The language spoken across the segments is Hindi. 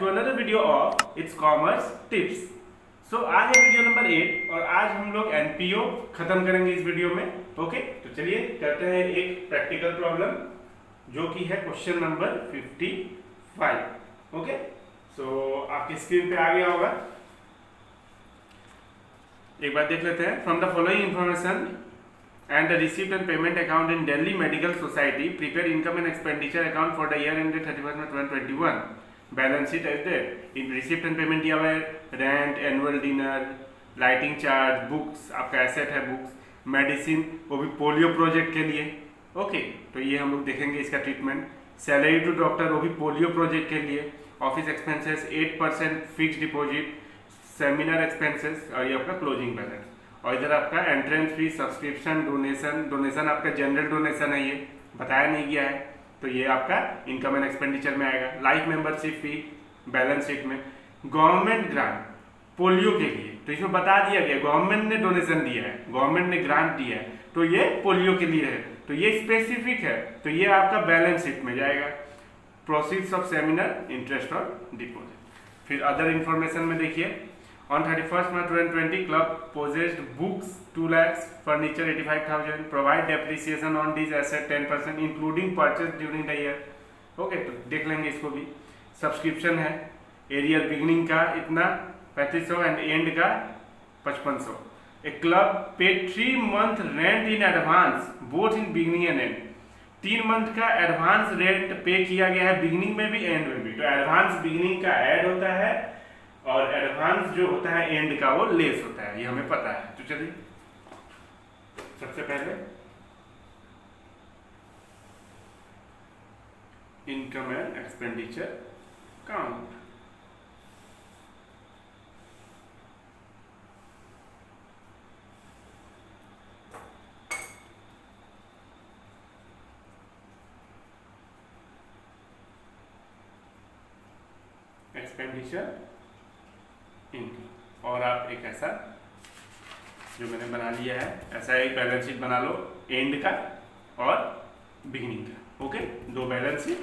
to another video of It's Commerce Tips. So आज है वीडियो नंबर 8 और आज हम लोग एनपीओ खत्म करेंगे इस वीडियो में. ओके, तो चलिए करते हैं एक प्रैक्टिकल प्रॉब्लम जो कि है क्वेश्चन नंबर 55. ओके, सो आपकी स्क्रीन पे आ गया होगा. एक बार देख लेते हैं. From the following information and the receipt and payment account in Delhi Medical Society, prepare income and expenditure account for the year ended 31st March 2021. Balance sheet as there. In receipt and payment दिया हुआ है rent, annual dinner, lighting charge, books, आपका एसेट है बुक्स, मेडिसिन, वो भी पोलियो प्रोजेक्ट के लिए. ओके, तो ये हम लोग देखेंगे इसका ट्रीटमेंट. सैलरी टू डॉक्टर, वो भी पोलियो प्रोजेक्ट के लिए. Office expenses 8% fix deposit, seminar expenses और ये आपका क्लोजिंग बैलेंस. और इधर आपका एंट्रेंस फी, सब्सक्रिप्शन, डोनेशन आपका जनरल डोनेशन है, ये बताया नहीं गया है, तो ये आपका इनकम एंड एक्सपेंडिचर में आएगा. Life membership fee balance sheet में. गवर्नमेंट ग्रांट पोलियो के लिए, तो इसमें बता दिया गया गवर्नमेंट ने डोनेशन दिया है, गवर्नमेंट ने ग्रांट दिया है, तो ये पोलियो के लिए है, तो ये स्पेसिफिक है, तो ये आपका बैलेंस शीट में जाएगा. प्रोसीड्स ऑफ सेमिनार, इंटरेस्ट और डिपॉजिट. फिर अदर इंफॉर्मेशन में देखिए. On 31st March 2020, club possessed books 2 lakhs, furniture 85,000, provide depreciation on these assets 10% including purchase during the year. Okay, तो देख लेंगे इसको भी. सब्सक्रिप्शन है, एरियर बिगनिंग का इतना 3500 एंड एंड का 5500. ए क्लब पे 3 month rent in advance both in beginning and and. 3 month का एडवांस रेंट पे किया गया है बिगनिंग में भी एंड में भी. तो एडवांस बिगनिंग का ऐड होता है और एडवांस जो होता है एंड का वो लेस होता है, ये हमें पता है. तो चलिए सबसे पहले income and expenditure count. Expenditure income. और आप एक ऐसा जो मैंने बना लिया है, ऐसा एक बैलेंस शीट बना लो एंड का और बिगिनिंग का. ओके, 2 बैलेंस शीट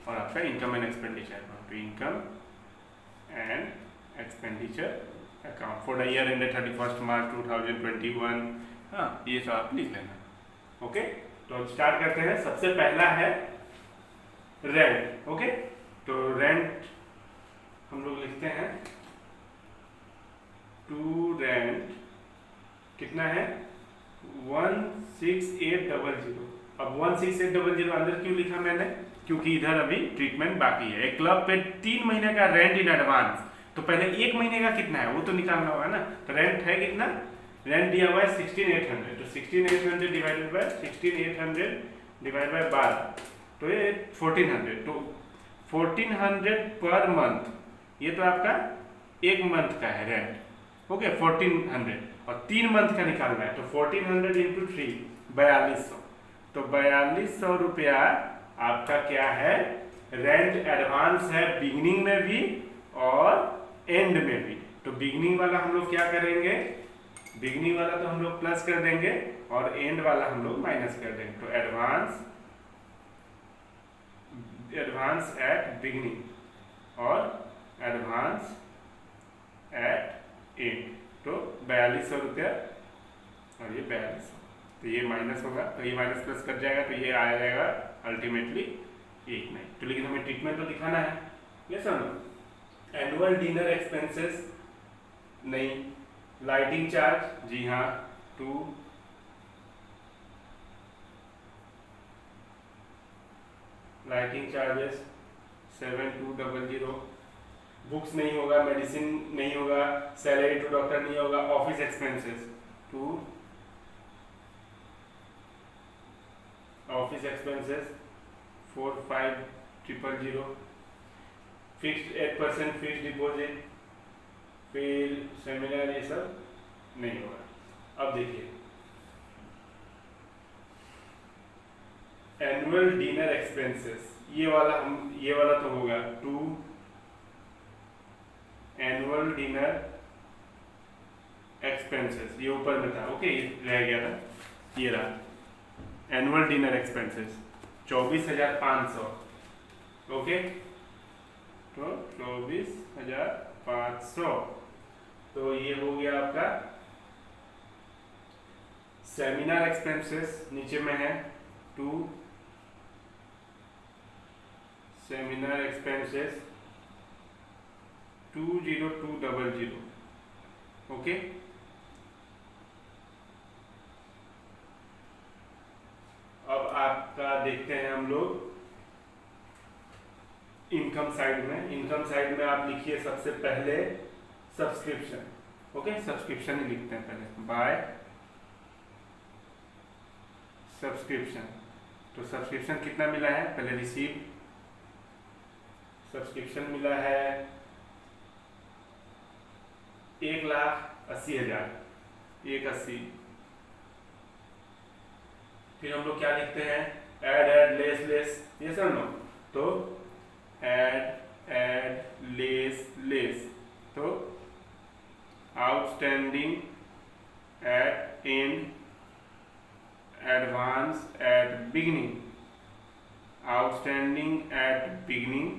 और आपका इनकम एंड एक्सपेंडिचर अकाउंट. तो income and expenditure account for the year ended 31st March 2021. हाँ, ये सब आप लिख लेना. ओके, तो स्टार्ट करते हैं. सबसे पहला है रेंट. ओके, तो रेंट हम लोग लिखते हैं टू रेंट कितना है 16800. अब 16800 अंदर क्यों लिखा मैंने, क्योंकि इधर अभी ट्रीटमेंट बाकी है. एक क्लब पे 3 महीने का रेंट इन एडवांस, तो पहले 1 महीने का कितना है वो तो निकालना होगा ना. तो रेंट है कितना, रेंट दिया हुआ है 16800. तो 16800 डिवाइडेड बाय 12, तो ये 1400. तो 1400 पर मंथ, ये तो आपका 1 मंथ का है रेंट. ओके, 1400 और 3 मंथ का निकालना है, तो 1400 इंटू 3 4200. तो 4200 रुपया आपका क्या है, रेंट एडवांस है बिगिनिंग में भी और एंड में भी. तो बिगिनिंग वाला हम लोग क्या करेंगे, बिगिनिंग वाला तो हम लोग प्लस कर देंगे और एंड वाला हम लोग माइनस कर देंगे. तो एडवांस एट बिगिनिंग और एडवांस एट एंड. तो 4200 रुपया और ये 4200, तो ये माइनस होगा, तो ये माइनस प्लस कर जाएगा, तो ये आ जाएगा अल्टीमेटली 1 नहीं. तो लेकिन हमें ट्रीटमेंट तो दिखाना है. ये समझो. एनुअल डिनर एक्सपेंसेस नहीं. लाइटिंग चार्ज, जी हाँ 2. Lighting charges 7200. बुक्स नहीं होगा, मेडिसिन नहीं होगा, सैलरी टू डॉक्टर नहीं होगा. Office expenses 2. Office expenses 4500. Fixed 8% fixed deposit. फिर सेमिनार, ये सब नहीं होगा. अब देखिए एनुअल डिनर एक्सपेंसेस, ये वाला तो होगा 2. एनुअल डिनर एक्सपेंसेस ये ऊपर में था. ओके, रह गया था, ये रहा एनुअल डिनर एक्सपेंसेस 24,500. ओके, तो 24,500। तो ये हो गया आपका सेमिनार एक्सपेंसेस। नीचे में है 2 सेमिनार एक्सपेंसेस 20200। ओके, अब आपका देखते हैं हम लोग इनकम साइड में। इनकम साइड में आप लिखिए सबसे पहले सब्सक्रिप्शन। ओके, सब्सक्रिप्शन ही लिखते हैं पहले, बाय सब्सक्रिप्शन। तो सब्सक्रिप्शन कितना मिला है, पहले रिसीव। सब्सक्रिप्शन मिला है 1,80,000, 1,80। फिर हम लोग क्या लिखते हैं, ऐड लेस, ये सर नो। तो ऐड लेस। तो outstanding at and, advance at beginning. Outstanding at beginning,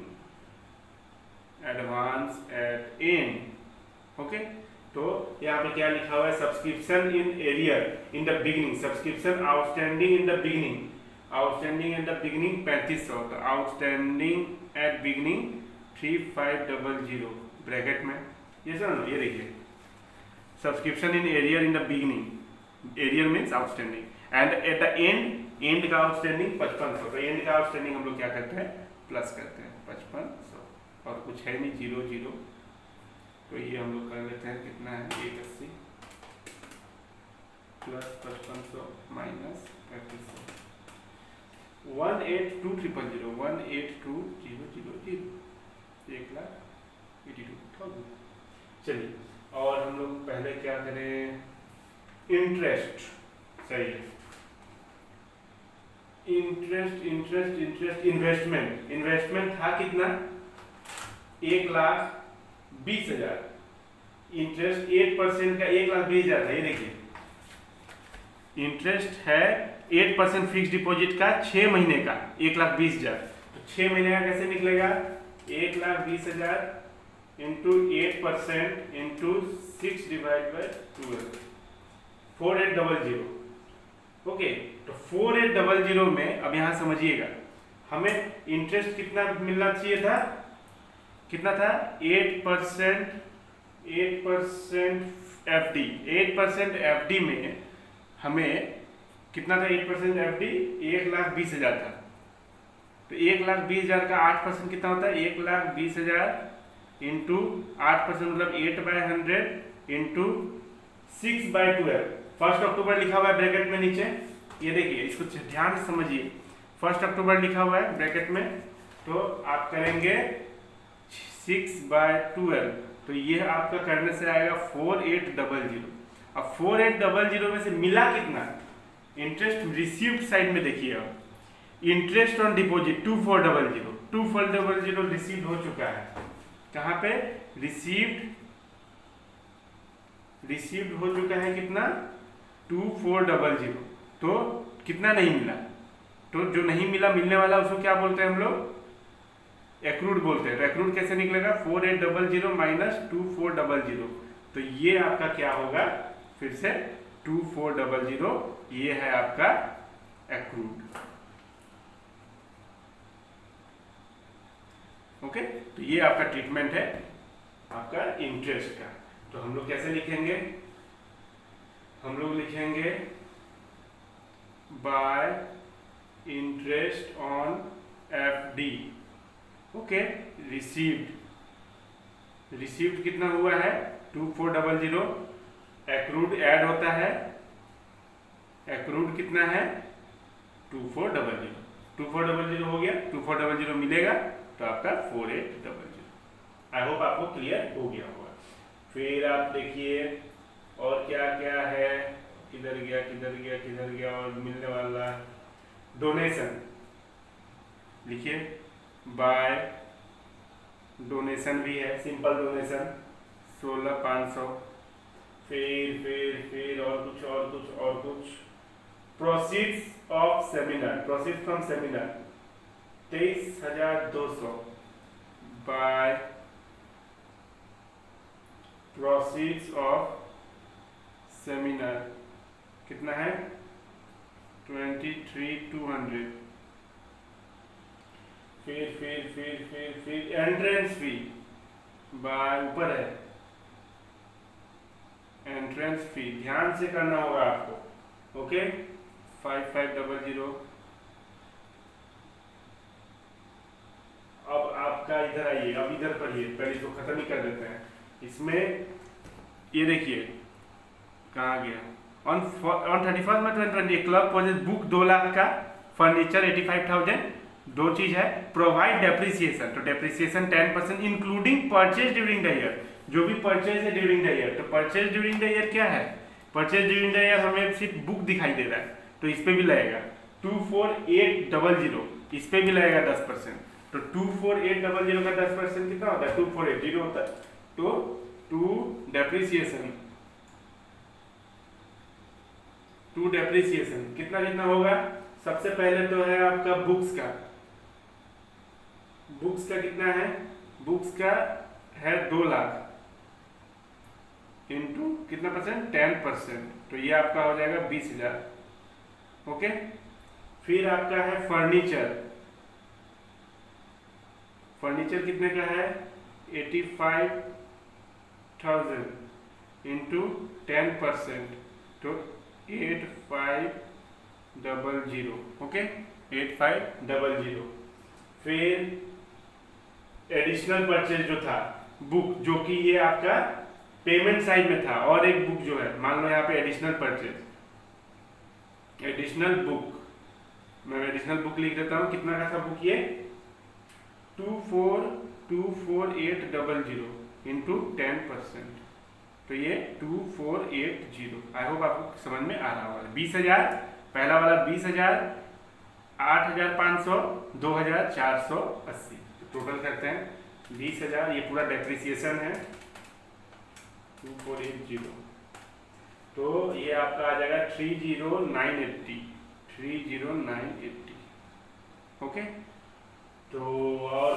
advance at and. Okay, तो यहाँ पे क्या लिखा हुआ है, subscription in arrear in the beginning, subscription outstanding in the beginning. Outstanding in the beginning 3500। तो आउटस्टैंडिंग एट बिगिनिंग 3500 ब्रैकेट में। ये सर ये देखिए, subscription in arrear in the beginning, arrear means outstanding, and at the end का आउटस्टैंडिंग 5500। तो एंड का आउटस्टैंडिंग हम लोग क्या करते हैं, प्लस करते हैं 5500, और कुछ है नहीं, 0 तो ये हम लोग कर लेते हैं, कितना है 180 प्लस 5500 माइनस 3500, 182,000, 182,000, 1,82,000। चलिए, और हम लोग पहले क्या करें, इंटरेस्ट। सही है, इंटरेस्ट इन्वेस्टमेंट था कितना, 1,20,000। इंटरेस्ट 8% का 1,20,000 था। ये देखिए, इंटरेस्ट है 8% फिक्स डिपॉजिट का 6 महीने का 1,20,000। तो 6 महीने का कैसे निकलेगा, 1,20,000 इंटू 8% इंटू 6/12, 4800। ओके, तो 4800 में अब यहां समझिएगा, हमें इंटरेस्ट कितना मिलना चाहिए था, कितना था 8% एफडी। 8% एफडी में हमें कितना था, 8% एफडी 1,20,000 था। तो 1,20,000 का 8% कितना होता है, 1,20,000 इंटू 8% मतलब 8/100 इंटू 6/12। 1 अक्टूबर लिखा हुआ है ब्रैकेट में नीचे, ये देखिए, इसको ध्यान से समझिए। 1 अक्टूबर लिखा हुआ है ब्रैकेट में, तो आप करेंगे 6/12, तो ये आपका करने से आएगा 4800। अब 4800 में से मिला कितना, इंटरेस्ट रिसीव्ड साइड में देखिए, अब इंटरेस्ट ऑन डिपॉजिट 2400 रिसीव्ड हो चुका है। कहाँ पे, रिसीव्ड हो चुका है कितना, 2400। तो कितना नहीं मिला, तो जो नहीं मिला, मिलने वाला उसको क्या बोलते हैं हम लोग, एक्रूड बोलते हैं। तो एक्रूड कैसे निकलेगा, 4800 माइनस 2400। तो ये आपका क्या होगा, फिर से 2400, ये है आपका एक्रूड। ओके, तो ये आपका ट्रीटमेंट है आपका इंटरेस्ट का। तो हम लोग कैसे लिखेंगे, हम लोग लिखेंगे bye interest on FD. Okay, received कितना हुआ है 2400, एक्रूड ऐड होता है, एक्रूड कितना है 2400 हो गया, 2400 मिलेगा तो आपका 4800। आई होप आपको क्लियर हो गया होगा। फिर आप देखिए और क्या क्या है, किधर गया और मिलने वाला, डोनेशन लिखिए, बाय डोनेशन भी है, सिंपल डोनेशन 16,500। फिर और कुछ proceeds from seminar 23,200 by proceeds of seminar कितना है 23,200। फिर एंट्रेंस फी बाय ऊपर है एंट्रेंस फी, ध्यान से करना होगा आपको। ओके 5500। अब आपका इधर आइए, अब इधर पढ़िए, पहले इसको खत्म ही कर देते हैं। इसमें ये देखिए कहाँ गया, ऑन 31 में 2020 क्लब परचेज बुक 2 लाख का, फर्नीचर 85,000। दो चीज है, प्रोवाइड डेप्रिसिएशन, तो depreciation 10% including purchase during the year, जो भी परचेज है ड्यूरिंग द ईयर। तो परचेज ड्यूरिंग द ईयर क्या है, परचेज ड्यूरिंग द ईयर हमें सिर्फ बुक दिखाई दे रहा है, तो इस पे भी लगेगा 24,800, इस पे भी लगेगा 10%। तो 24,800 का 10% कितना होता है 2480 होता है। तो टू डेप्रिसिएशन कितना होगा। सबसे पहले तो है आपका बुक्स का कितना है, बुक्स का है 2 लाख इंटू कितना परसेंट 10%, तो ये आपका हो जाएगा 20,000। ओके, फिर आपका है फर्नीचर कितने का है 85,000 इंटू 10%, तो 8500। ओके 8500। फिर एडिशनल परचेज जो था बुक, जो कि ये आपका पेमेंट साइड में था, और एक बुक जो है मान लो यहाँ पे एडिशनल परचेज, एडिशनल बुक, मैं एडिशनल बुक लिख देता हूँ। कितना का था बुक ये 24,800 इंटू 10%, तो ये 2480। आई होप आपको समझ में आ रहा होगा। 20,000 पहला वाला 20,000, 8,500, 2,480, टोटल करते हैं 20,000। ये पूरा डेप्रिसिएशन है 2480, तो ये आपका आ जाएगा 30,980। ओके, तो और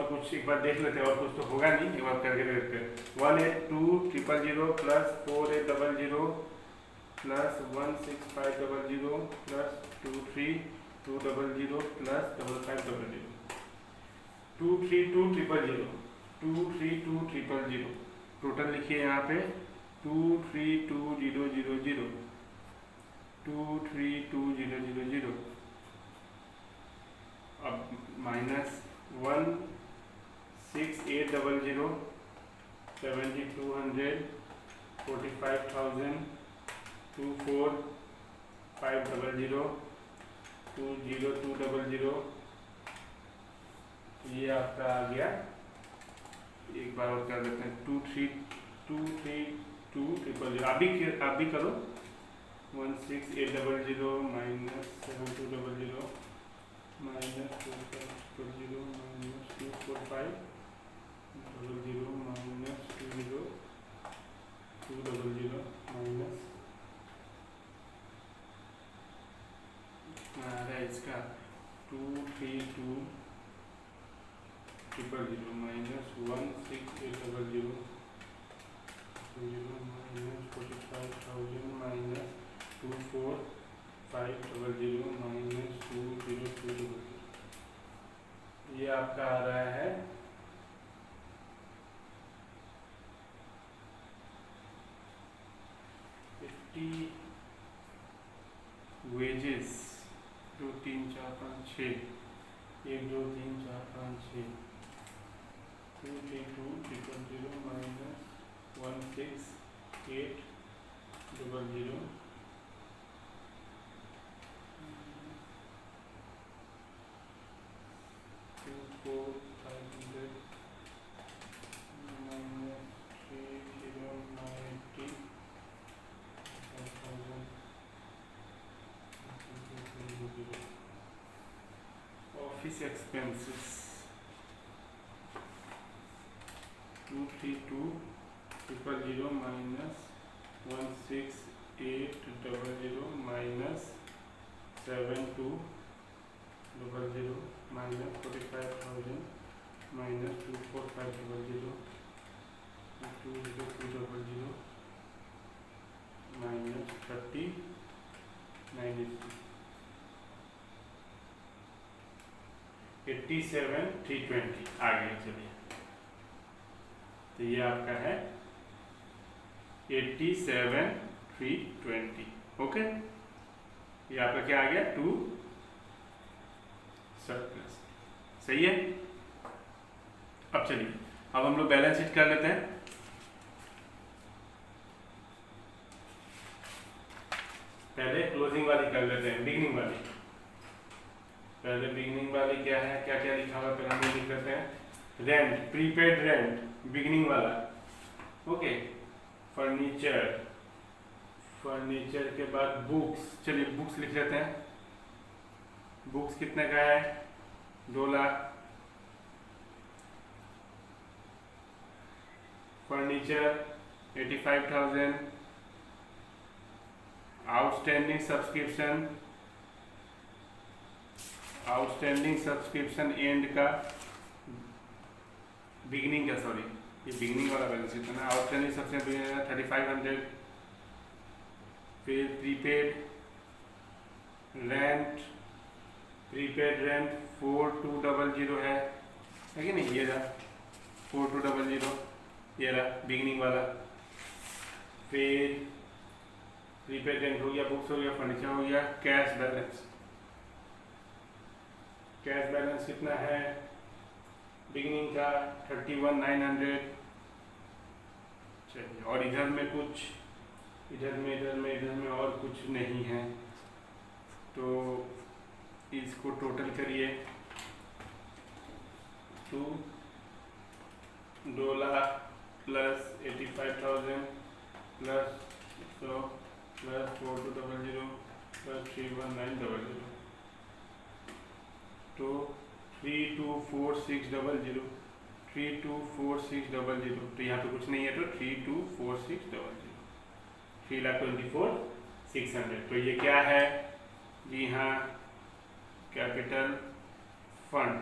कुछ एक बार देख लेते हैं, और कुछ तो होगा नहीं, एक बार करके देखते हैं। 182,000 plus 4,800 plus 16500 plus 23,200 plus 5500, 232,000 total लिखिए यहाँ पे 232,000, 232,000। अब माइनस 16800, 7,200, 45,000, 24,500, 20200। ये आपका आ गया। एक बार और कर देते हैं 232,000। आप भी करो 16800 minus 7200 minus 4500 minus 24500 minus 200 minus आ रहा है इसका 232,000 माइनस 16800 माइनस 45,000 माइनस 24,500 माइनस 20200। ये आपका आ रहा है 50 wages 2 3 4 5 6, 1 2 3 4 5 6, 232,000 minus 16800 24,500 minus 30,980 office expenses 232,000 minus 16800 minus 7200 minus 45,000 minus 24500 20200 minus 3980 87,320 आ गया। चलिए, तो ये आपका है 87,320। ओके, ये आपका क्या आ गया 2 सरप्लस। सही है। अब चलिए, अब हम लोग बैलेंस शीट कर लेते हैं। पहले क्लोजिंग वाली कर लेते हैं, बिगनिंग वाली। पहले बिगनिंग वाली क्या है, क्या क्या लिखा हुआ पहले हम लोग लिख लेते हैं। रेंट, प्रीपेड रेंट, बिगनिंग वाला। ओके, फर्नीचर, फर्नीचर के बाद बुक्स। चलिए बुक्स लिख लेते हैं। बुक्स कितने का है 2 lakh. Furniture 85,000। Outstanding subscription, outstanding subscription and का, बिगनिंग का, सॉरी ये बिगनिंग वाला बैलेंस शीट है ना। Outstanding subscription 3500। फिर प्रीपेड रेंट, प्रीपेड रेंट 4200 है कि नहीं, ये रहा 4200, ये रहा बिगनिंग वाला। फिर प्रीपेड रेंट हो गया, बुक्स हो गया, फर्नीचर हो गया। कैश बैलेंस, कैश बैलेंस कितना है बिगनिंग का 31,900। चलिए, और इधर में कुछ, इधर में और कुछ नहीं है, तो इसको टोटल करिए। 2 lakh plus 85,000 plus 100 plus 4200 plus 31900, तो 324600, 324600। तो यहाँ पे कुछ नहीं है, तो 324600, 3,24,600। तो ये क्या है जी हाँ, कैपिटल फंड।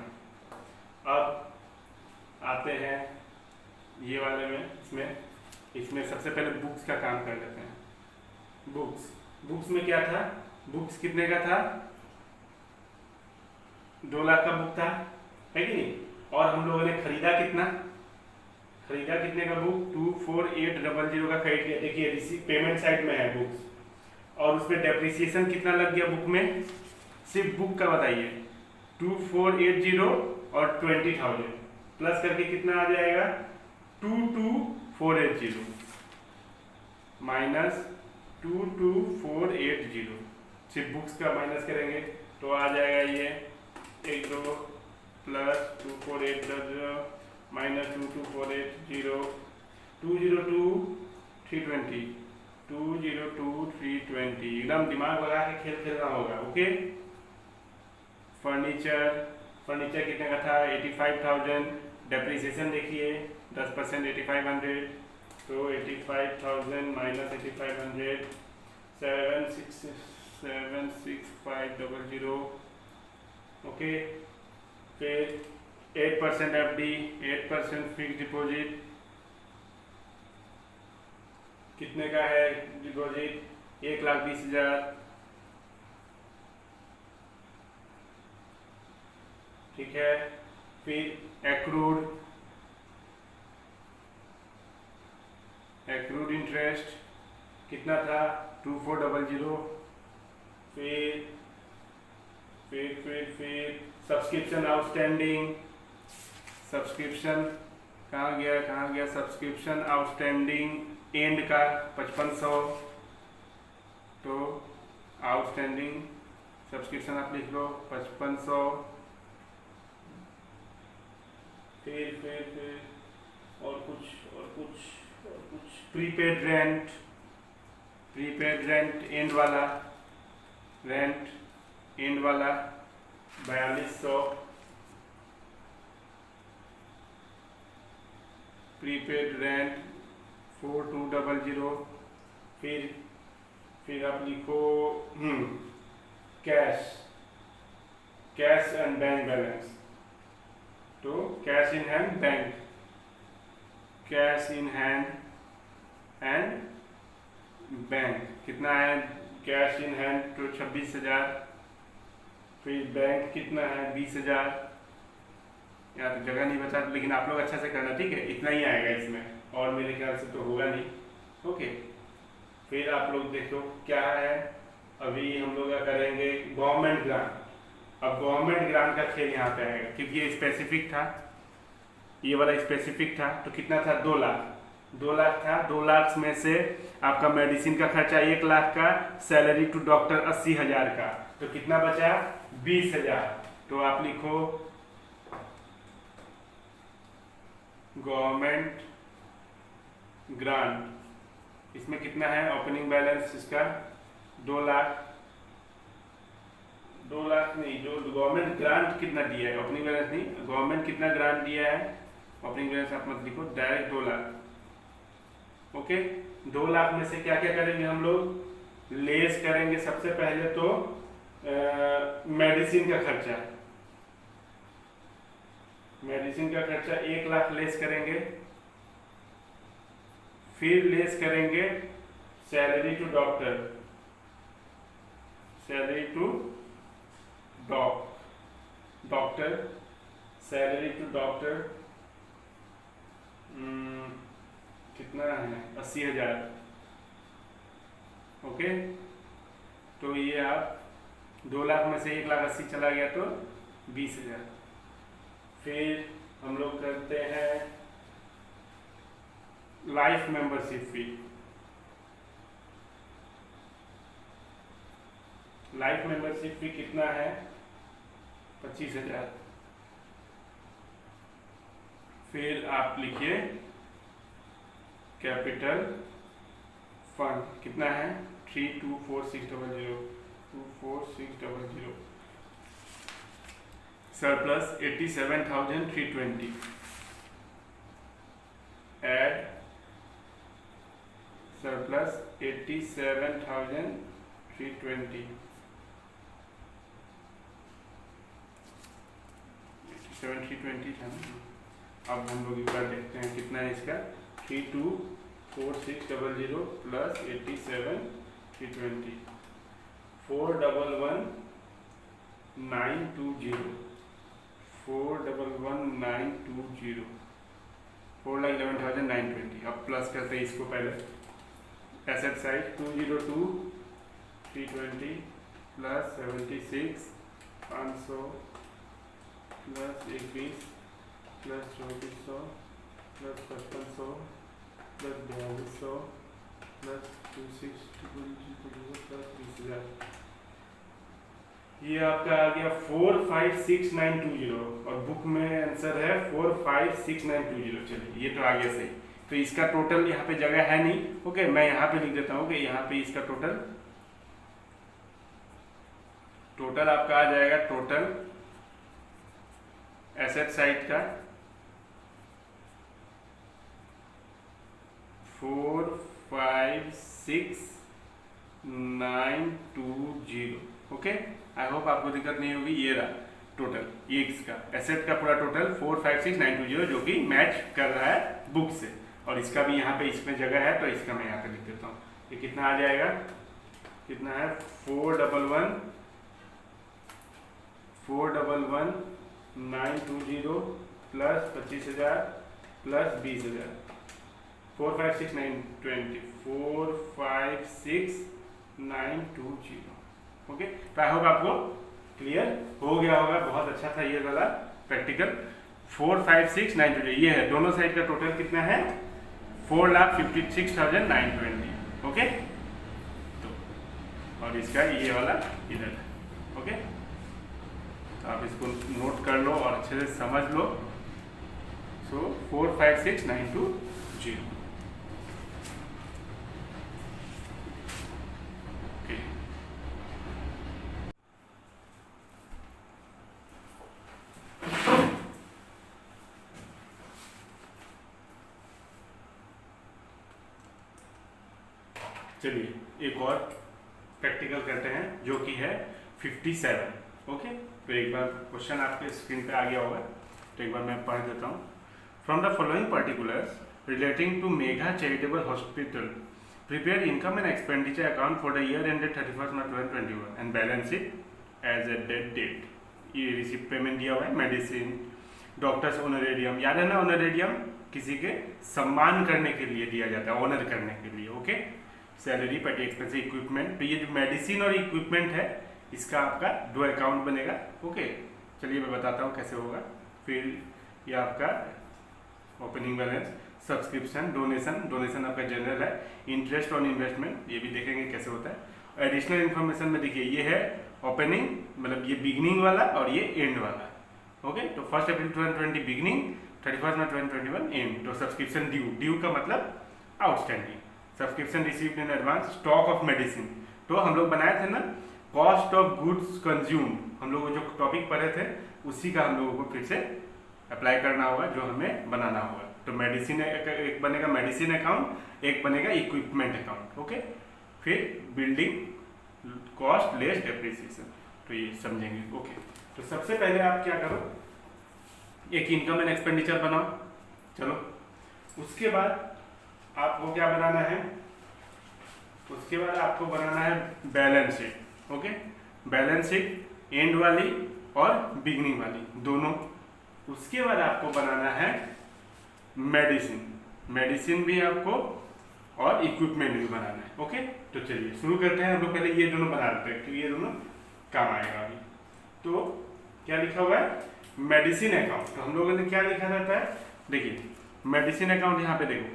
अब आते हैं ये वाले में, इसमें सबसे पहले बुक्स का काम कर लेते हैं। बुक्स में क्या था, बुक्स कितने का था 2 लाख का बुक था, है कि नहीं। और हम लोगों ने खरीदा कितना का बुक 24,800 का खरीद लिया। देखिए रिसीव पेमेंट साइड में है बुक्स, और उसमें डेप्रिसिएशन कितना लग गया बुक में, सिर्फ बुक का बताइए 2480 और 20,000 प्लस करके कितना आ जाएगा 22,480 माइनस 22,480। सिर्फ बुक्स का माइनस करेंगे तो आ जाएगा ये 1 2 प्लस 2480 माइनस 22,480, 202,320, 202,320। एकदम दिमाग लगा के खेलना होगा। ओके, फर्नीचर कितने का था 85,000। डेप्रिसिएशन देखिए 10% 8,500, तो 85,000 माइनस 8,500 76500। ओके, फिर 8% FD, 8% फिक्स डिपॉजिट। कितने का है डिपॉजिट 1,20,000। ठीक है, फिर एक्रूड इंटरेस्ट कितना था 2400। फिर सब्सक्रिप्शन आउटस्टैंडिंग, सब्सक्रिप्शन कहाँ गया सब्सक्रिप्शन आउटस्टैंडिंग एंड का 5500। तो आउटस्टैंडिंग सब्सक्रिप्शन आप लिख लो 5500। फिर और कुछ प्रीपेड रेंट एंड वाला 4200। Prepaid rent 4200। फिर आप लिखो कैश एंड बैंक बैलेंस। तो तो cash in hand bank, cash in hand and bank कितना है, कैश इन हैंड तो 26,000, फिर बैंक कितना है 20,000। यहाँ तो जगह नहीं बचा, लेकिन आप लोग अच्छा से करना, ठीक है, इतना ही आएगा इसमें, और मेरे ख्याल से तो होगा नहीं। ओके, फिर आप लोग देखो क्या है, अभी हम लोग क्या करेंगे, गवर्नमेंट ग्रांट। अब गवर्नमेंट ग्रांट का खेल यहाँ पे आएगा, क्योंकि ये स्पेसिफिक था, ये वाला स्पेसिफिक था, तो कितना था 2 लाख, 2 लाख था। 2 लाख में से आपका मेडिसिन का खर्चा 1 लाख का, सैलरी टू डॉक्टर 80,000 का, तो कितना बचा 20,000। तो आप लिखो गवर्नमेंट ग्रांट, इसमें कितना है ओपनिंग बैलेंस इसका 2 लाख, 2 लाख नहीं, जो गवर्नमेंट ग्रांट कितना दिया है, ओपनिंग बैलेंस नहीं, गवर्नमेंट कितना ग्रांट दिया है, ओपनिंग बैलेंस आप मत लिखो, डायरेक्ट 2 लाख। ओके, 2 लाख में से क्या क्या करेंगे हम लोग, लेस करेंगे सबसे पहले तो मेडिसिन का खर्चा, मेडिसिन का खर्चा 1 लाख लेस करेंगे, फिर लेस करेंगे salary to doctor, salary to doctor, salary to doctor कितना है 80,000। ओके, तो ये आप 2 लाख में से 1,80,000 चला गया तो 20,000। फिर हम लोग करते हैं life membership fee, life membership fee कितना है 25,000। फिर आप लिखिए कैपिटल फंड कितना है 324,600, 24600, सरप्लस 87,320, एड सरप्लस 87,320, 87,320 था ना। अब हम लोग एक बार देखते हैं कितना है इसका, 324600 प्लस 87,320, 411,920, 411,920, 4,11,920। अब प्लस करते हैं इसको पहले, asset side 202,320 plus 76,500 plus 21 plus 2400 plus 5500 plus 4200 plus 2600 plus 20,000, ये आपका आ गया 456,920, और बुक में आंसर है 456,920। चलिए ये तो आ गया सही। तो इसका टोटल यहाँ पे जगह है नहीं, ओके, मैं यहाँ पे लिख देता हूँ कि यहाँ पे इसका टोटल आपका आ जाएगा, टोटल एसेट साइड का 456,920। ओके, आई होप आपको दिक्कत नहीं होगी। ये रहा टोटल, ये इसका एसेट का पूरा टोटल 456,920, जो कि मैच कर रहा है बुक से, और इसका भी यहाँ पे इसमें जगह है, तो इसका मैं यहाँ पे लिख देता हूँ। ये कितना आ जाएगा, कितना है 411,920 प्लस 25,000 प्लस 20,000, 456,920, 456,920। ओके, तो आई होप आपको क्लियर हो गया होगा। बहुत अच्छा था ये वाला प्रैक्टिकल। 456,920 ये है, दोनों साइड का टोटल कितना है 4,56,920। ओके, तो और इसका ये वाला इधर है। ओके, तो आप इसको नोट कर लो और अच्छे से समझ लो। सो 456,920। चलिए एक और प्रैक्टिकल करते हैं, जो कि है 57। ओके, तो एक बार क्वेश्चन आपके स्क्रीन पे आ गया होगा। तो एक बार मैं पढ़ देता हूँ। From the following particulars relating to Megha Charitable Hospital prepare income and expenditure account for the year ended 31 March 2021 and balance sheet as a date. ये रिसिप्ट पेमेंट दिया हुआ है। मेडिसिन, डॉक्टर्स ऑनरेरियम, याद है ना, ऑनरेरियम किसी के सम्मान करने के लिए दिया जाता है, ऑनर करने के लिए। ओके, सैलरी, पेटी एक्सपेंस, इक्विपमेंट। तो ये जो मेडिसिन और इक्विपमेंट है इसका आपका 2 अकाउंट बनेगा। ओके, चलिए मैं बताता हूँ कैसे होगा। फिर ये आपका ओपनिंग बैलेंस, सब्सक्रिप्शन, डोनेशन आपका जनरल है, इंटरेस्ट ऑन इन्वेस्टमेंट ये भी देखेंगे कैसे होता है। एडिशनल इन्फॉर्मेशन में देखिए ये है ओपनिंग, मतलब ये बिगनिंग वाला और ये एंड वाला। ओके, तो 1 अप्रैल 2020 बिगनिंग, 31 मार्च 2021 एंड। तो सब्सक्रिप्शन ड्यू का मतलब outstanding, subscription received in advance, stock of medicine. तो हम लोग बनाए थे ना कॉस्ट ऑफ गुड्स कंज्यूम्ड, हम लोग जो टॉपिक पढ़े थे उसी का हम लोगों को फिर से अप्लाई करना होगा, जो हमें बनाना होगा। तो मेडिसिन एक बनेगा मेडिसिन अकाउंट, एक बनेगा इक्विपमेंट अकाउंट। ओके, फिर बिल्डिंग कॉस्ट लेस डेप्रिसिएशन, तो ये समझेंगे। ओके, तो सबसे पहले आप क्या करो, एक इनकम एंड एक्सपेंडिचर बनाओ। चलो, उसके बाद आपको क्या बनाना है, उसके बाद आपको बनाना है balance sheet. Okay, balance sheet and वाली और बिगनिंग वाली दोनों। उसके बाद आपको बनाना है मेडिसिन भी आपको और इक्विपमेंट भी बनाना है। ओके, तो चलिए शुरू करते हैं। हम लोग पहले ये दोनों बना लेते हैं क्योंकि ये दोनों काम आएगा अभी। तो क्या लिखा हुआ है, मेडिसिन अकाउंट। तो हम लोगों ने क्या लिखा रहता है, देखिए मेडिसिन अकाउंट यहाँ पे देखो,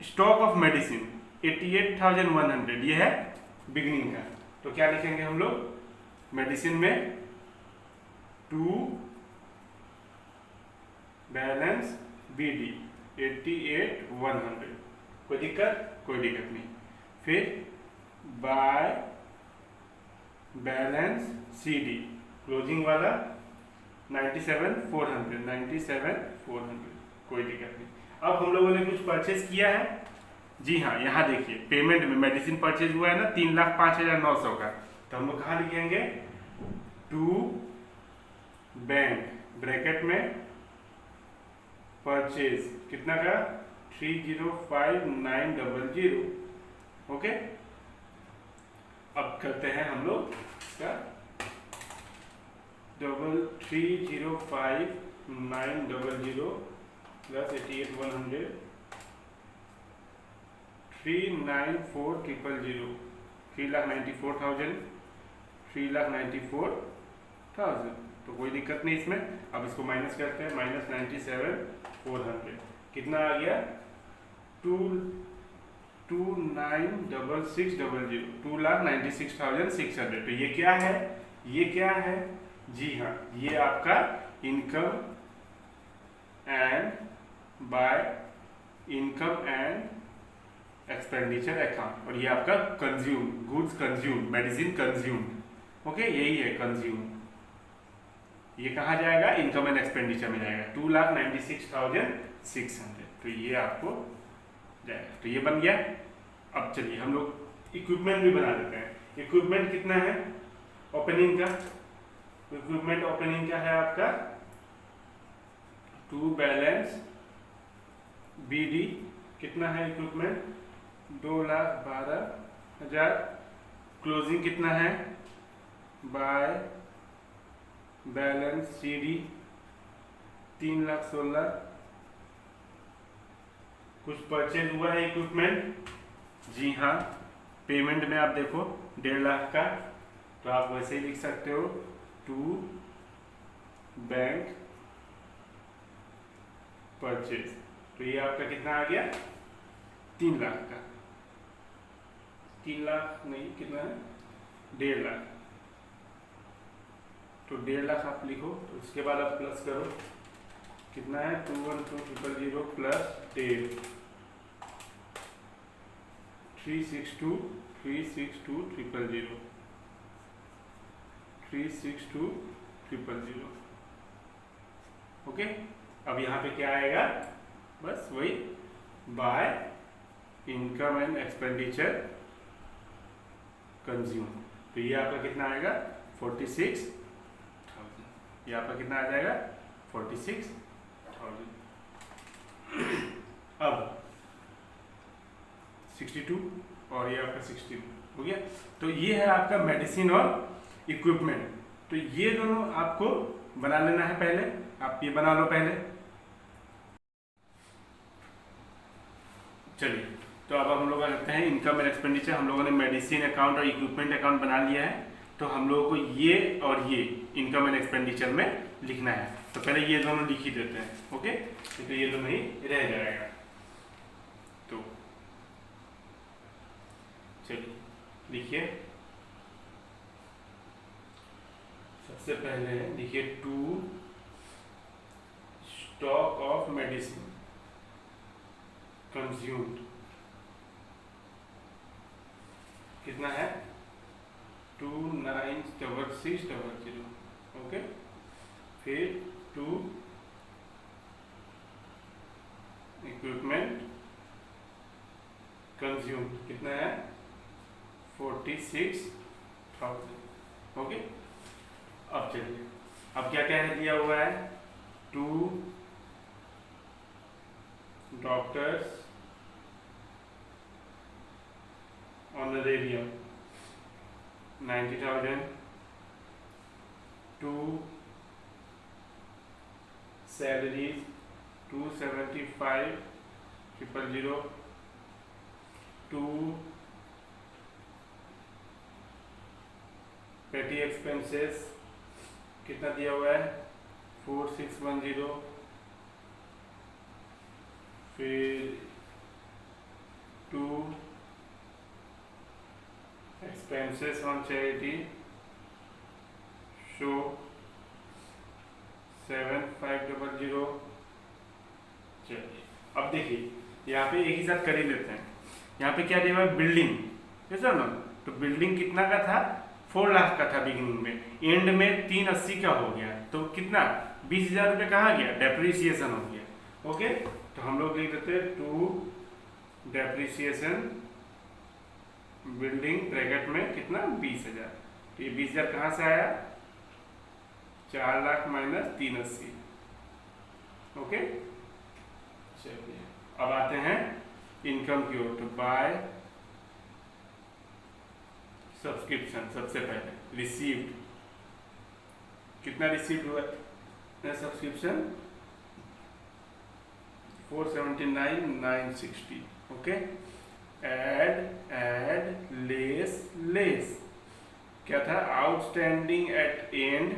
स्टॉक ऑफ मेडिसिन 88,100 ये है बिगनिंग का। तो क्या लिखेंगे हम लोग मेडिसिन में, टू बैलेंस BD 88,100, कोई दिक्कत नहीं। फिर बाय बैलेंस CD क्लोजिंग वाला 97,400, कोई दिक्कत नहीं। अब हम लोगों ने कुछ परचेज किया है, जी हाँ, यहाँ देखिए पेमेंट में मेडिसिन परचेज हुआ है ना 3,05,900 का। तो हम लोग कहाँ लिखेंगे, टू बैंक ब्रैकेट में परचेज कितना का 305,900। ओके, अब करते हैं हम लोग इसका 305,900 प्लस 88,100 394,000, 3,94,000। तो कोई दिक्कत नहीं इसमें। अब इसको माइनस करते हैं, -97,400 कितना आ गया, 2,29,600, 2,96,600। तो ये क्या है, जी हाँ, ये आपका इनकम एंड एक्सपेंडिचर अकाउंट, और ये आपका goods consume, medicine consume. Okay, यही है कंज्यूम। ये कहाँ जाएगा, इनकम एंड एक्सपेंडिचर में जाएगा, 2,96,600। तो ये आपको जाएगा। तो ये बन गया। अब चलिए हम लोग इक्विपमेंट भी बना देते हैं। इक्विपमेंट कितना है ओपनिंग का, इक्विपमेंट ओपनिंग का है आपका, टू बैलेंस BD कितना है इक्विपमेंट, 2,12,000। क्लोजिंग कितना है, बाय बैलेंस CD 3,16,000। कुछ परचेज हुआ है इक्विपमेंट, जी हाँ, पेमेंट में आप देखो 1.5 लाख का। तो आप वैसे ही लिख सकते हो, टू बैंक परचेज। तो ये आपका कितना आ गया, 3 लाख का, 3 लाख नहीं, कितना है, 1.5 लाख। तो 1.5 लाख आप लिखो। तो उसके बाद आप प्लस करो, कितना है, 212,000 प्लस 10, 362,000, 362,000। ओके, अब यहाँ पे क्या आएगा, बस वही by income and expenditure consume. तो ये आपका कितना आएगा, 46,000। ये आपका कितना आ जाएगा, 46,000। अब 62 और ये आपका 16 हो गया। तो ये है आपका मेडिसिन और इक्विपमेंट। तो ये दोनों आपको बना लेना है पहले, आप ये बना लो पहले। चलिए, तो अब हम लोग करते हैं इनकम एंड एक्सपेंडिचर। हम लोगों ने मेडिसिन अकाउंट और इक्विपमेंट अकाउंट बना लिया है, तो हम लोगों को ये और ये इनकम एंड एक्सपेंडिचर में लिखना है। तो पहले ये दोनों लिख ही देते हैं, ओके, तो ये दोनों ही रह जाएगा। तो चलिए लिखिए, सबसे पहले लिखिए to stock of medicine consumed कितना है 296600, ओके। फिर टू इक्विपमेंट कंज्यूम्ड कितना है 46,000, ओके। अब चलिए, अब क्या क्या है दिया हुआ है, to doctors honorarium 90,000, to salaries 275,000, to petty expenses कितना दिया हुआ है 4610, फिर to expenses on charity show 7500। चलिए, अब देखिए यहाँ पे एक ही साथ कर ही लेते हैं। यहाँ पे क्या दिया हुआ है बिल्डिंग, सर ना, तो बिल्डिंग कितना का था 4 लाख का था बिगिनिंग में, एंड में 380 का हो गया, तो कितना 20,000 रुपये कहाँ गया, डेप्रिसिएशन हो गया, ओके। तो हम लोग लिख देते हैं टू डेप्रिसिएशन बिल्डिंग ब्रैकेट में कितना 20,000। तो ये 20,000 कहाँ से आया 4 लाख माइनस 380, ओके। चलिए, अब आते हैं इनकम की ओर। तो बाय सब्सक्रिप्शन, सबसे पहले रिसीव्ड कितना रिसीव्ड हुआ है सब्सक्रिप्शन 479,960, ओके। एड लेस क्या था outstanding at and,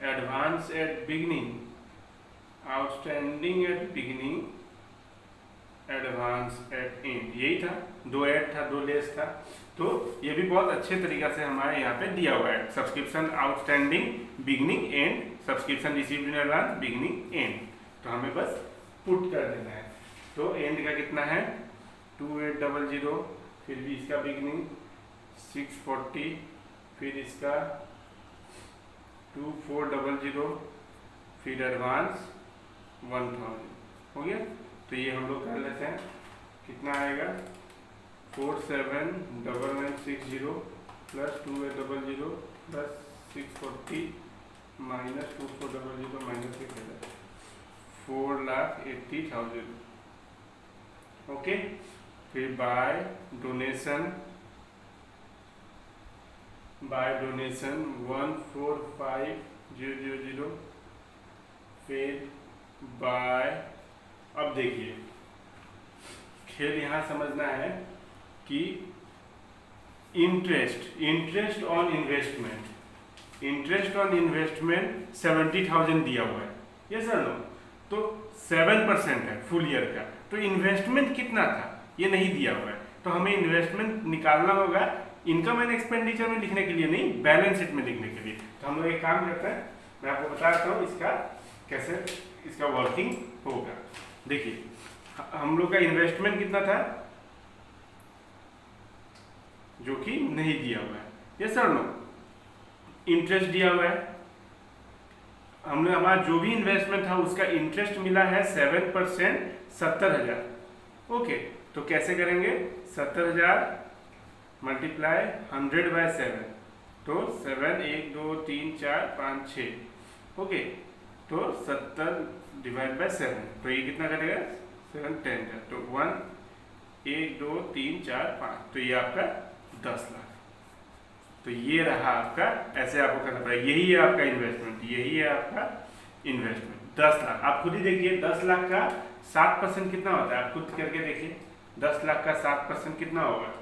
advance at beginning, outstanding at beginning, advance at and, यही था, 2 ऐड था 2 लेस था। तो ये भी बहुत अच्छे तरीका से हमारे यहाँ पे दिया हुआ है, subscription outstanding beginning and, subscription received in advance beginning and. तो हमें बस पुट कर देना है। तो एंड का कितना है 2800, फिर भी इसका बिगिनिंग 640, फिर इसका 2400, फिर एडवांस 1000, हो गया। तो ये हम लोग कर लेते हैं, कितना आएगा 479960 plus 2800 plus 640 minus 2400 minus 4,80,000, okay. फिर बाय डोनेशन 145,000, फिर बाय, अब देखिए खेल यहाँ समझना है कि इंटरेस्ट ऑन इन्वेस्टमेंट 70,000 दिया हुआ है, ये सर नो, तो 7% है फुल ईयर का। तो इन्वेस्टमेंट कितना था ये नहीं दिया हुआ है, तो हमें इन्वेस्टमेंट निकालना होगा इनकम एंड एक्सपेंडिचर में लिखने के लिए, नहीं बैलेंस शीट में लिखने के लिए। तो हम लोग एक काम करते हैं, मैं आपको बताता हूँ इसका कैसे इसका वर्किंग होगा। देखिए हम लोग का इन्वेस्टमेंट कितना था जो कि नहीं दिया हुआ है, यस सर नो। इंटरेस्ट दिया हुआ है, हमने हमारा जो भी इन्वेस्टमेंट था उसका इंटरेस्ट मिला है 7%, 70,000, ओके। तो कैसे करेंगे 70,000 मल्टीप्लाई 100/7, तो 7 1 2 3 4 5 6, ओके, तो 70/7, तो ये कितना कटेगा 7 10 का, तो 1 1 2 3 4 5, तो ये आपका 10 लाख। तो ये रहा आपका, ऐसे आपको करना पड़ेगा, यही है आपका इन्वेस्टमेंट, यही है आपका इन्वेस्टमेंट 10 लाख। आप खुद ही देखिए 10 लाख का 7% कितना होता है, आप खुद करके देखिए 10 लाख का 7% कितना होगा,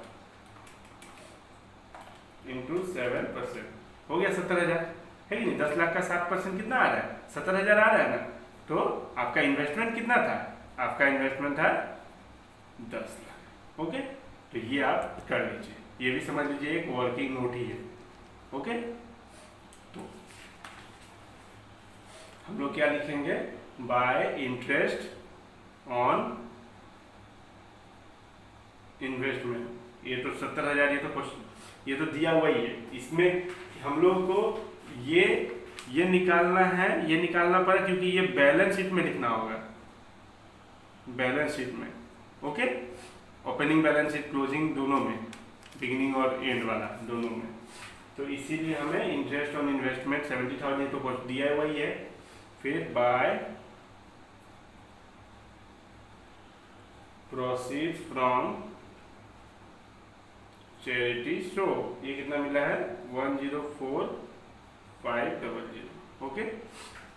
इंटू 7% हो गया 70,000, है कि नहीं। 10 लाख का 7% कितना आ रहा है, 70,000 आ रहा है ना। तो आपका इन्वेस्टमेंट कितना था, आपका इन्वेस्टमेंट था 10 लाख। ओके, तो ये आप कर लीजिए, ये भी समझ लीजिए एक वर्किंग नोट ही है। ओके, तो हम लोग क्या लिखेंगे, बाय इंटरेस्ट ऑन इन्वेस्टमेंट। ये तो 70,000, ये तो दिया हुआ ही है, इसमें हम लोग को ये निकालना है, ये निकालना पड़ा क्योंकि ये बैलेंस शीट में लिखना होगा, बैलेंस शीट में। Okay, opening balance sheet, closing दोनों में, बिगिनिंग और एंड वाला दोनों में। तो इसीलिए हमें इंटरेस्ट ऑन इन्वेस्टमेंट 70,000 तो कुछ दिया हुआ ही है, फिर by proceed from charity show, ये कितना मिला है 104,500। ओके,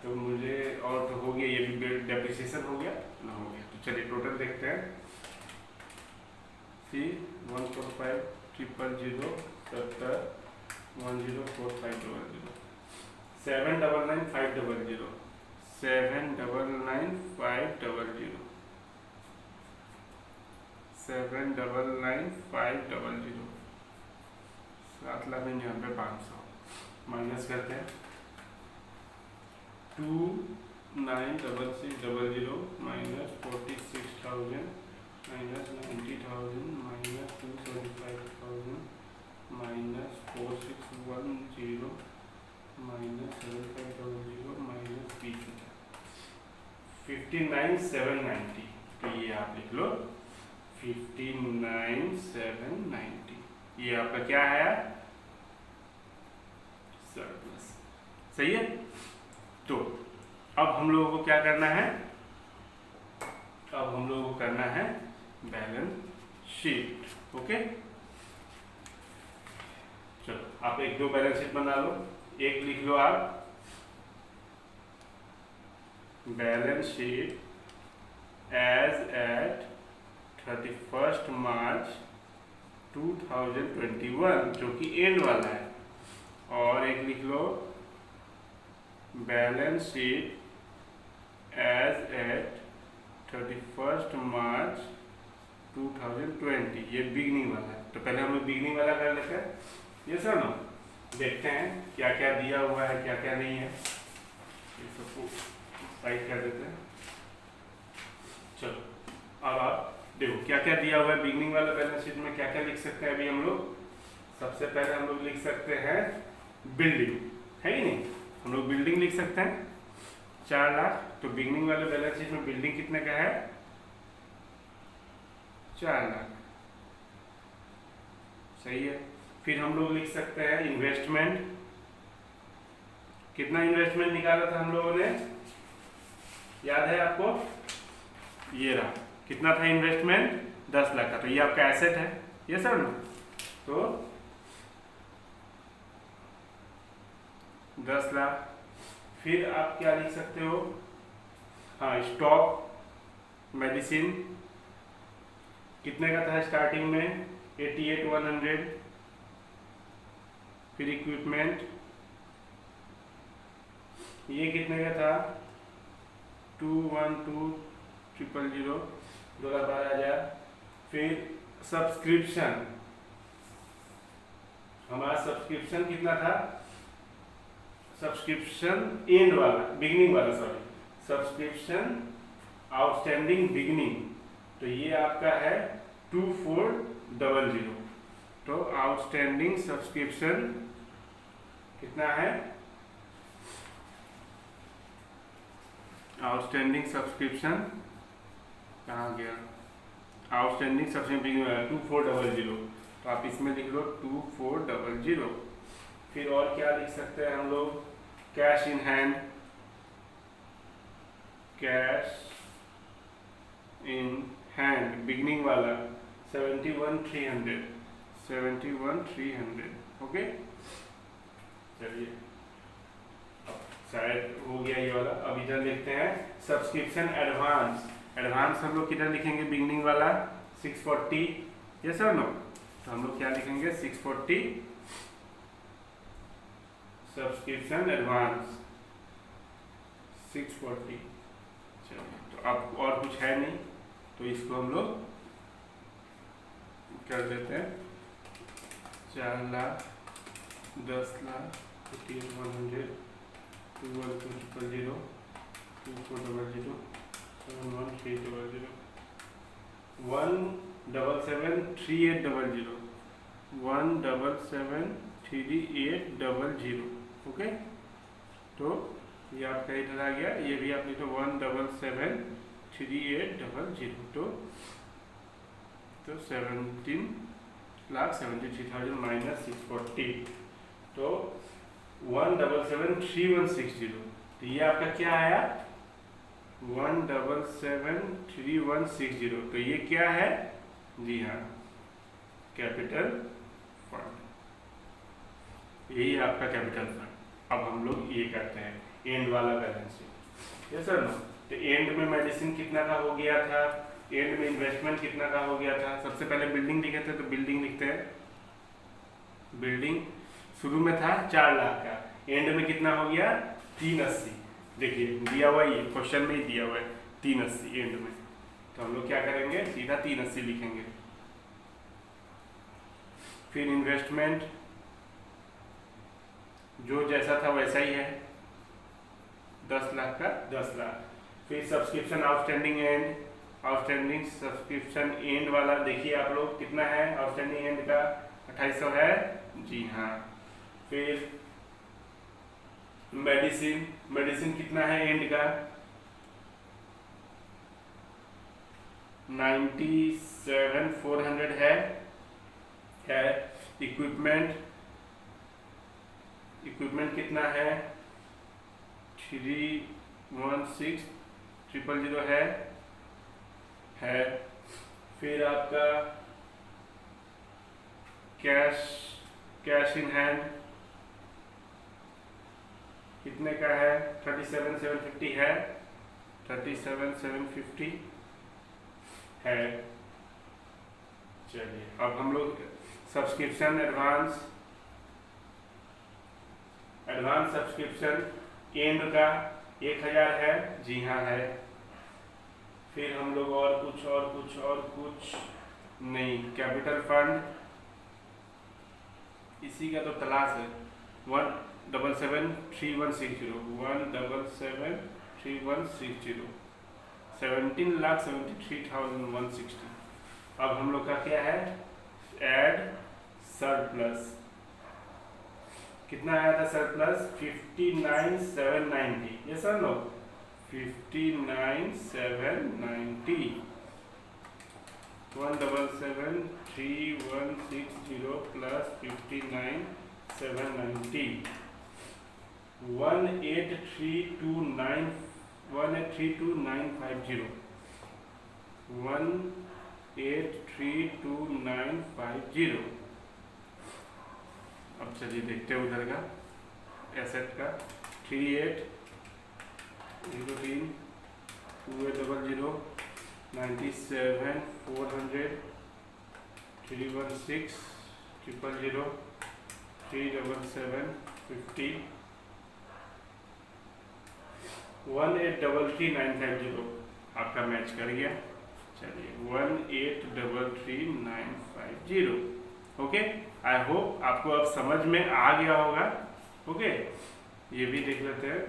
तो मुझे और तो हो गया, ये भी डेप्रिसिएशन हो गया ना, हो गया। तो चलिए टोटल देखते हैं, सी 145,000 70 104,500 799,500 799,500 799,500 7,99,500 माइनस करते हैं 29,600 minus 46,000 minus 90,000 minus 275,000 minus 4610 minus 7500 minus 59,790। तो ये आप लिख लो 59,790, ये आपका क्या है, सरप्लस। सही है। तो अब हम लोगों को क्या करना है, अब हम लोगों को करना है बैलेंस शीट। ओके, चलो आप एक दो बैलेंस शीट बना लो, एक लिख लो आप balance sheet as eight 31 March 2021, जो कि एंड वाला है, और एक लिख लो बैलेंस शीट एज एट 31 मार्च 2020, ये बिगनिंग वाला है। तो पहले हम लोग बिगनिंग वाला कर लेते हैं, ये सर ना, देखते हैं क्या क्या दिया हुआ है क्या क्या नहीं है, ये सबको साइड कर देते हैं। चलो अब आप देखो क्या क्या दिया हुआ है बिगनिंग वाला बैलेंस शीट में, क्या क्या लिख सकते हैं अभी हम लोग। सबसे पहले हम लोग लिख सकते हैं बिल्डिंग, है ही नहीं, हम लोग बिल्डिंग लिख सकते हैं 4 लाख। तो बिगनिंग वाले बैलेंस शीट में बिल्डिंग कितने का है 4 लाख, सही है। फिर हम लोग लिख सकते हैं इन्वेस्टमेंट, कितना इन्वेस्टमेंट निकाला था हम लोगों ने, याद है आपको, ये रहा, कितना था इन्वेस्टमेंट 10 लाख का। तो ये आपका एसेट है, ये सर ना, तो 10 लाख। फिर आप क्या लिख सकते हो, हाँ स्टॉक मेडिसिन कितने का था स्टार्टिंग में 88,100। फिर इक्विपमेंट ये कितने का था 212,000 $12,000। फिर सब्सक्रिप्शन, हमारा सब्सक्रिप्शन कितना था, सब्सक्रिप्शन एंड वाला, बिगनिंग वाला सॉरी, सब्सक्रिप्शन आउटस्टैंडिंग बिगनिंग, तो ये आपका है 2400। तो आउटस्टैंडिंग सब्सक्रिप्शन कितना है, आउटस्टैंडिंग सब्सक्रिप्शन कहाँ गया, आउटस्टैंडिंग सब्सक्रिप्शन 2400, तो आप इसमें लिख लो 2400। फिर और क्या लिख सकते हैं हम लोग, cash in hand cash in hand beginning वाला 71,300 ओके। चलिए शायद हो गया ये वाला। अब इधर देखते हैं सब्सक्रिप्शन एडवांस। एडवांस हम लोग किधर लिखेंगे? बिगनिंग वाला 640, यस और नो? तो हम लोग क्या लिखेंगे? 640 सब्सक्रिप्शन एडवांस 640। चलिए तो अब और कुछ है नहीं, तो इसको हम लोग कर देते हैं 4 लाख 10 लाख 100 21200 2400 71300 1773800 1773800 ओके। तो ये आपका इधर आ गया, ये भी आपने तो 1773800 तो 17,73,000 माइनस 640 तो 1773160। तो ये आपका क्या आया? 1773160। तो ये क्या है? जी हाँ, कैपिटल फंड। यही आपका कैपिटल फंड। अब हम लोग ये करते हैं एंड वाला balance sheet, yes sir no? तो एंड में मेडिसिन कितना का हो गया था? एंड में इन्वेस्टमेंट कितना का हो गया था? सबसे पहले बिल्डिंग लिखे थे, तो बिल्डिंग लिखते हैं। बिल्डिंग शुरू में था 4 लाख का, एंड में कितना हो गया? 380। देखिए दिया हुआ, ये क्वेश्चन में ही दिया हुआ है 380 एंड में। तो हम लोग क्या करेंगे? सीधा 380 लिखेंगे। फिर इन्वेस्टमेंट जो जैसा था वैसा ही है, 10 लाख का 10 लाख। फिर subscription outstanding and, outstanding subscription and वाला देखिए आप लोग कितना है आउटस्टैंडिंग एंड का? 2800 है, जी हाँ। फिर मेडिसिन, मेडिसिन कितना है एंड का? 97,400 है। इक्विपमेंट, इक्विपमेंट कितना है? 316,000 है। फिर आपका कैश, कैश इन हैंड कितने का है? 37,750 है, 37,750 है। चलिए अब हम लोग subscription advance, advance subscription and का 1000 है, जी हाँ है। फिर हम लोग और कुछ नहीं, कैपिटल फंड इसी का तो तलाश है। 1773160 1773160 17,73,160। अब हम लोग का क्या है? Add surplus. कितना आया था सरप्लस? 59,790, ये सर लो 59,790 1773160 प्लस 59,790 1832950 1832950। अब चलिए देखते हैं उधर का एसेट का 3803 2800 97,400 316 000 37750 1833950 आपका मैच कर गया। चलिए 1833950 ओके। आई होप आपको अब समझ में आ गया होगा। ओके ये भी देख लेते हैं।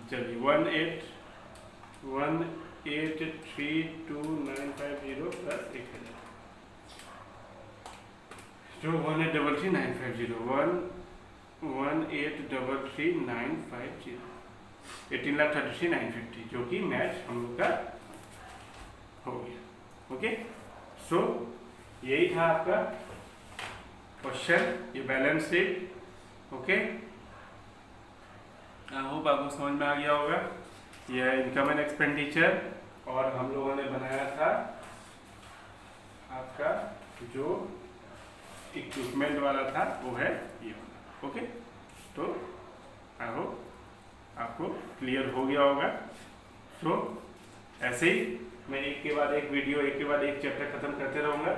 चलिए 1832950 प्लस 1000 जो 1833950 1833950 18,33,950 जो कि मैच हम लोग का हो गया। ओके सो यही था आपका क्वेश्चन, ये balance sheet. Okay I hope आपको समझ में आ गया होगा। यह इनकम एंड एक्सपेंडिचर और हम लोगों ने बनाया था आपका जो इक्विपमेंट वाला था वो है ये वाला। ओके, तो आई होप आपको क्लियर हो गया होगा। तो ऐसे ही मैं एक के बाद एक वीडियो, एक के बाद एक चैप्टर खत्म करते रहूँगा।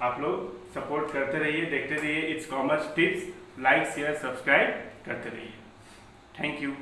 आप लोग सपोर्ट करते रहिए, देखते रहिए it's commerce tips. Like share subscribe करते रहिए। Thank you.